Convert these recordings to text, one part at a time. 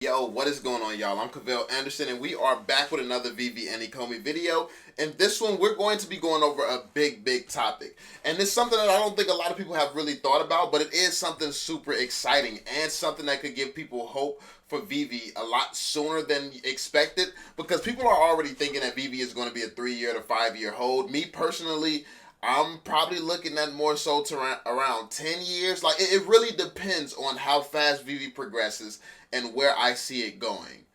Yo, what is going on, y'all? I'm Cavell Anderson, and we are back with another Veve and Ecomi video. In this one, we're going to be going over a big topic. And it's something that I don't think a lot of people have really thought about, but it is something super exciting and something that could give people hope for Veve a lot sooner than expected, because people are already thinking that Veve is going to be a 3-year to 5-year hold. Me personally, I'm probably looking at more so to around 10 years. Like, it really depends on how fast Veve progresses and where I see it going.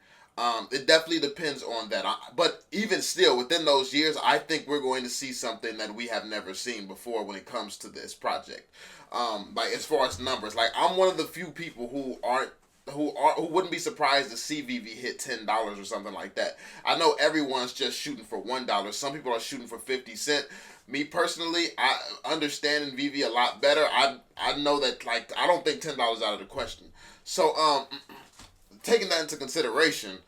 It definitely depends on that. But even still, within those years, I think we're going to see something that we have never seen before when it comes to this project. Like, as far as numbers, like, I'm one of the few people who wouldn't be surprised to see Veve hit $10 or something like that. I know everyone's just shooting for $1. Some people are shooting for 50 cents. Me personally, I understand Veve a lot better. I know that, like, I don't think $10 out of the question. So taking that into consideration,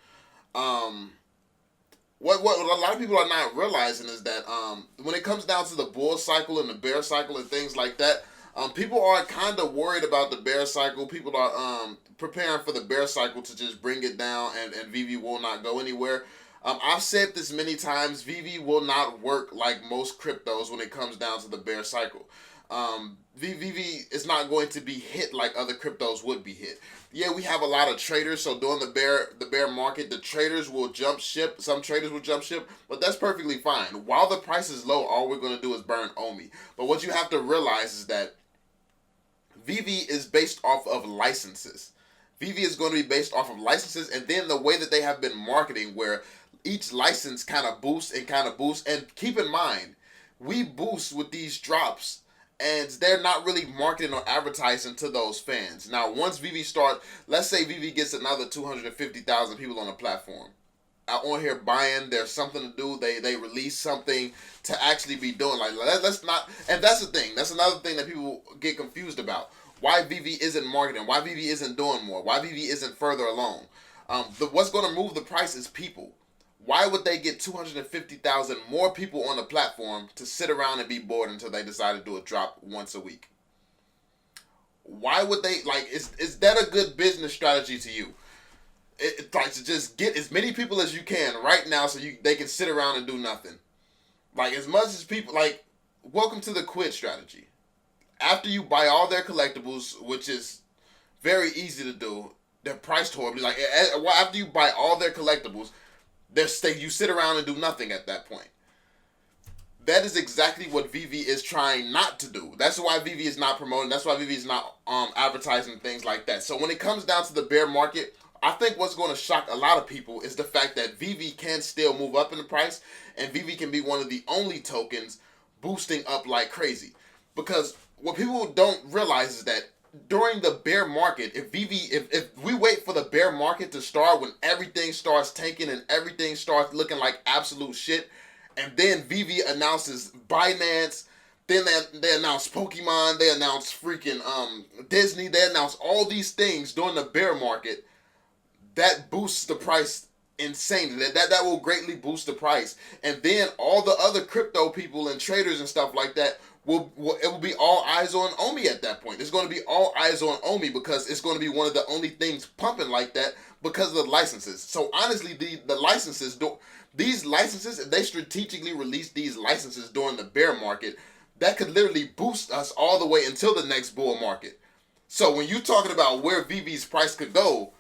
what a lot of people are not realizing is that when it comes down to the bull cycle and the bear cycle and things like that, people are kind of worried about the bear cycle. People are preparing for the bear cycle to just bring it down, and Veve will not go anywhere. I've said this many times, Veve will not work like most cryptos when it comes down to the bear cycle. Veve is not going to be hit like other cryptos would be hit. Yeah, we have a lot of traders, so during the bear market, the traders will jump ship. Some traders will jump ship, but that's perfectly fine. While the price is low, all we're going to do is burn Omi. But what you have to realize is that Veve is based off of licenses. Veve is going to be based off of licenses, and then the way that they have been marketing, where each license kind of boosts and kind of boosts. And keep in mind, we boost with these drops, and they're not really marketing or advertising to those fans. Now, once Veve starts, let's say Veve gets another 250,000 people on the platform out on here buying, there's something to do, they release something to actually be doing. Like, let's not, and that's the thing, that's another thing that people get confused about. Why Veve isn't marketing, why Veve isn't doing more, why Veve isn't further along. What's going to move the price is people. Why would they get 250,000 more people on the platform to sit around and be bored until they decide to do a drop once a week? Why would they, like, is that a good business strategy to you? It's like to just get as many people as you can right now so they can sit around and do nothing. Like, as much as people, like, welcome to the quit strategy. After you buy all their collectibles, which is very easy to do, they're priced horribly. Like, after you buy all their collectibles, you sit around and do nothing at that point. That is exactly what Veve is trying not to do. That's why Veve is not promoting. That's why Veve is not advertising things like that. So when it comes down to the bear market, I think what's going to shock a lot of people is the fact that Veve can still move up in the price, and Veve can be one of the only tokens boosting up like crazy. Because what people don't realize is that during the bear market, if we wait for the bear market to start when everything starts tanking and everything starts looking like absolute shit, and then Veve announces Binance, then they announce Pokemon, they announce freaking Disney, they announce all these things during the bear market, that boosts the price insanely. That will greatly boost the price. And then all the other crypto people and traders and stuff like that it will be all eyes on Omi at that point. It's going to be all eyes on Omi because it's going to be one of the only things pumping like that because of the licenses. So honestly, the licenses, these licenses, if they strategically release these licenses during the bear market, that could literally boost us all the way until the next bull market. So when you're talking about where Veve's price could go,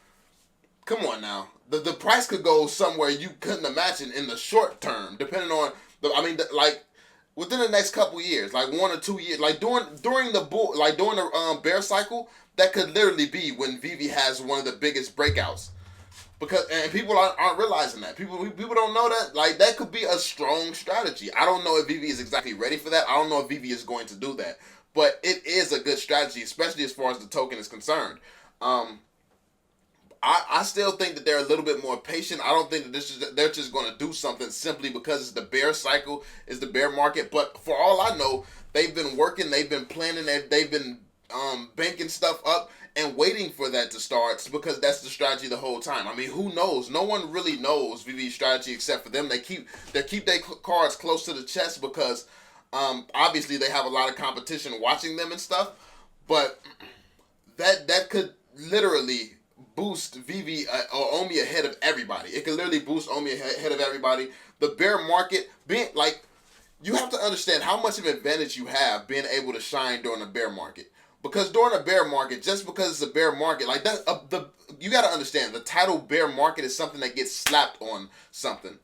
come on now. The price could go somewhere you couldn't imagine in the short term, depending on like within the next couple years, like 1 or 2 years, like during the bear cycle, that could literally be when Veve has one of the biggest breakouts. And people aren't realizing that. People don't know that. Like, that could be a strong strategy. I don't know if Veve is exactly ready for that. I don't know if Veve is going to do that, but it is a good strategy, especially as far as the token is concerned. I still think that they're a little bit more patient. I don't think that they're just going to do something simply because it's the bear cycle, it's the bear market. But for all I know, they've been working, they've been planning, they've been banking stuff up and waiting for that to start, because that's the strategy the whole time. I mean, who knows? No one really knows Veve's strategy except for them. They keep their cards close to the chest because obviously they have a lot of competition watching them and stuff. But that could literally boost Veve or Omi ahead of everybody. It can literally boost Omi ahead of everybody. The bear market, being like, you have to understand how much of an advantage you have being able to shine during a bear market. Because during a bear market, just because it's a bear market, like that, you got to understand the title bear market is something that gets slapped on something.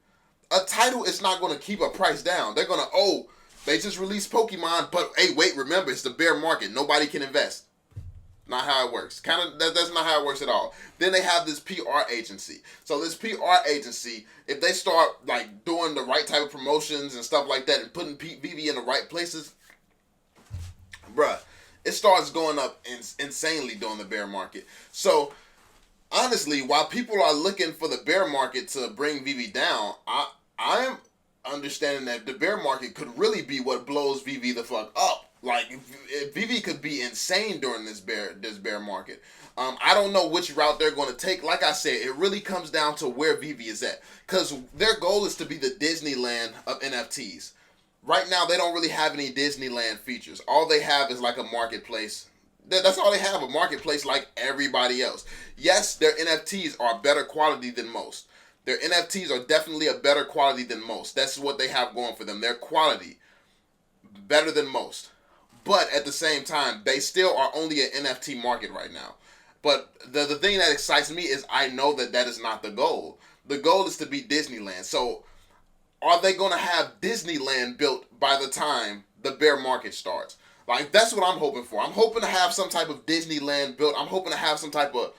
A title is not going to keep a price down. They're going to, they just released Pokemon, but hey, wait, remember, it's the bear market. Nobody can invest. Not how it works. That's not how it works at all. Then they have this PR agency. So this PR agency, if they start like doing the right type of promotions and stuff like that and putting Veve in the right places, bruh, it starts going up insanely during the bear market. So honestly, while people are looking for the bear market to bring Veve down, I am understanding that the bear market could really be what blows Veve the fuck up. Like, Veve could be insane during this bear market. I don't know which route they're going to take. Like I said, it really comes down to where Veve is at. Because their goal is to be the Disneyland of NFTs. Right now, they don't really have any Disneyland features. All they have is like a marketplace. That's all they have, a marketplace like everybody else. Yes, their NFTs are better quality than most. Their NFTs are definitely a better quality than most. That's what they have going for them. Their quality, better than most. But at the same time, they still are only an NFT market right now. But the thing that excites me is I know that is not the goal. The goal is to be Disneyland. So are they going to have Disneyland built by the time the bear market starts? Like, that's what I'm hoping for. I'm hoping to have some type of Disneyland built. I'm hoping to have some type of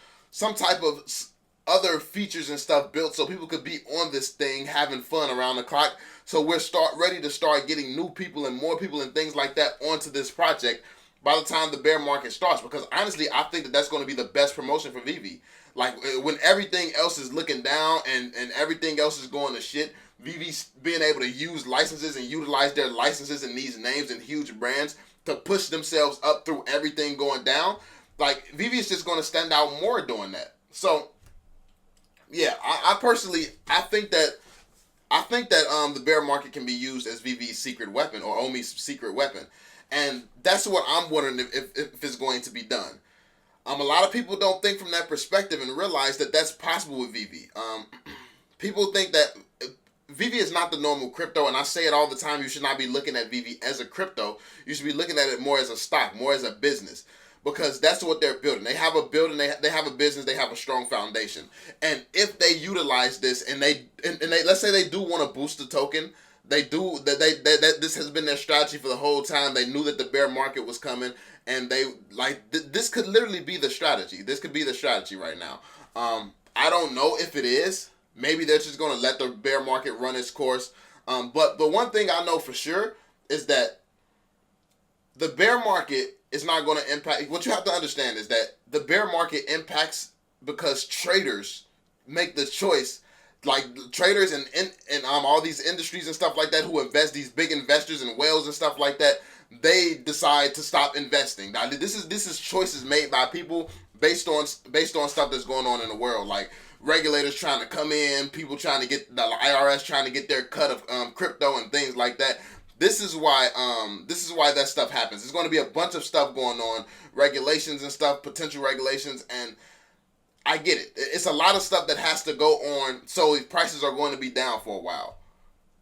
other features and stuff built so people could be on this thing having fun around the clock. So we're ready to start getting new people and more people and things like that onto this project by the time the bear market starts. Because honestly, I think that's going to be the best promotion for Veve. Like, when everything else is looking down and everything else is going to shit, Veve's being able to use licenses and utilize their licenses and these names and huge brands to push themselves up through everything going down. Like, Veve is just going to stand out more doing that. So yeah, I personally think that the bear market can be used as Veve's secret weapon or Omi's secret weapon, and that's what I'm wondering if it's going to be done. A lot of people don't think from that perspective and realize that that's possible with Veve. People think that Veve is not the normal crypto, and I say it all the time. You should not be looking at Veve as a crypto. You should be looking at it more as a stock, more as a business. Because that's what they're building. They have a building, they have a business, they have a strong foundation. And if they utilize this and they let's say they do want to boost the token, this has been their strategy for the whole time. They knew that the bear market was coming, and this could literally be the strategy. This could be the strategy right now. I don't know if it is. Maybe they're just going to let the bear market run its course. But the one thing I know for sure is that the bear market is not going to impact. What you have to understand is that the bear market impacts because traders make the choice, like traders and all these industries and stuff like that who invest, these big investors and whales and stuff like that, they decide to stop investing. Now, this is choices made by people based on stuff that's going on in the world, like regulators trying to come in, people trying to get the IRS trying to get their cut of crypto and things like that. This is why that stuff happens. There's going to be a bunch of stuff going on, regulations and stuff, potential regulations, and I get it. It's a lot of stuff that has to go on, so prices are going to be down for a while.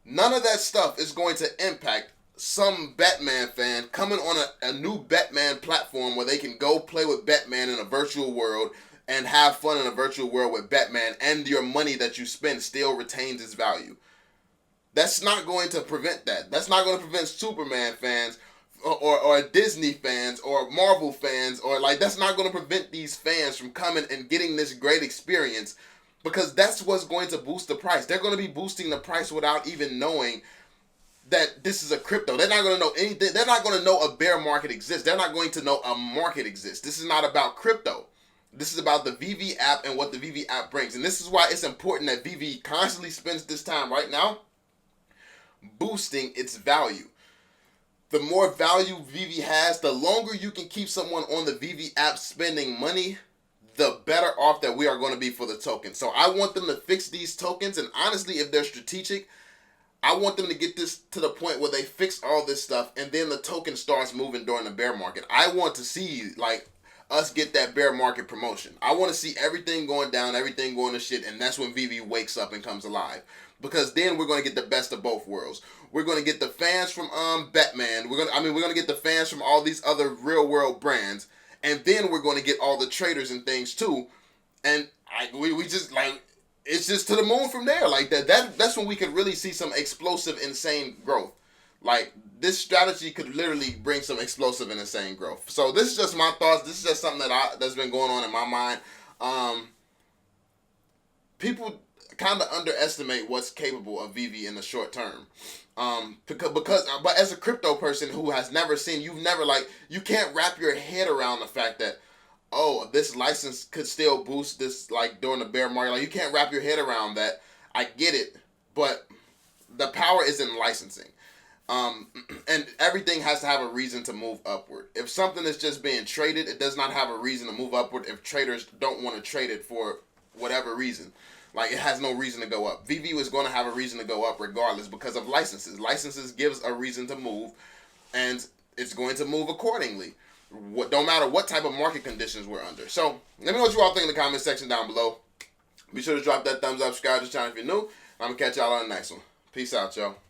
None of that stuff is going to impact some Batman fan coming on a new Batman platform where they can go play with Batman in a virtual world and have fun in a virtual world with Batman, and your money that you spend still retains its value. That's not going to prevent that. That's not going to prevent Superman fans or Disney fans or Marvel fans, or that's not going to prevent these fans from coming and getting this great experience, because that's what's going to boost the price. They're going to be boosting the price without even knowing that this is a crypto. They're not going to know anything. They're not going to know a bear market exists. They're not going to know a market exists. This is not about crypto. This is about the Veve app and what the Veve app brings. And this is why it's important that Veve constantly spends this time right now boosting its value. The more value Veve has, the longer you can keep someone on the Veve app spending money, the better off that we are going to be for the token. So I want them to fix these tokens, and honestly, if they're strategic, I want them to get this to the point where they fix all this stuff, and then the token starts moving during the bear market. I want to see us get that bear market promotion. I want to see everything going down, everything going to shit, and that's when Veve wakes up and comes alive. Because then we're going to get the best of both worlds. We're going to get the fans from Batman. We're going to get the fans from all these other real world brands, and then we're going to get all the traders and things too. And we just like, it's just to the moon from there. Like that's when we could really see some explosive, insane growth. Like, this strategy could literally bring some explosive and insane growth. So this is just my thoughts. This is just something that's been going on in my mind. People kind of underestimate what's capable of Veve in the short term. But as a crypto person who has never seen, you can't wrap your head around the fact that, oh, this license could still boost this, like, during the bear market. Like, you can't wrap your head around that. I get it, but the power is in licensing. And everything has to have a reason to move upward. If something is just being traded, it does not have a reason to move upward if traders don't want to trade it for whatever reason. Like, it has no reason to go up. Veve is going to have a reason to go up regardless because of licenses. Licenses gives a reason to move, and it's going to move accordingly. No matter what type of market conditions we're under. So, let me know what you all think in the comment section down below. Be sure to drop that thumbs up, subscribe to the channel if you're new. I'm going to catch y'all on the next one. Peace out, y'all.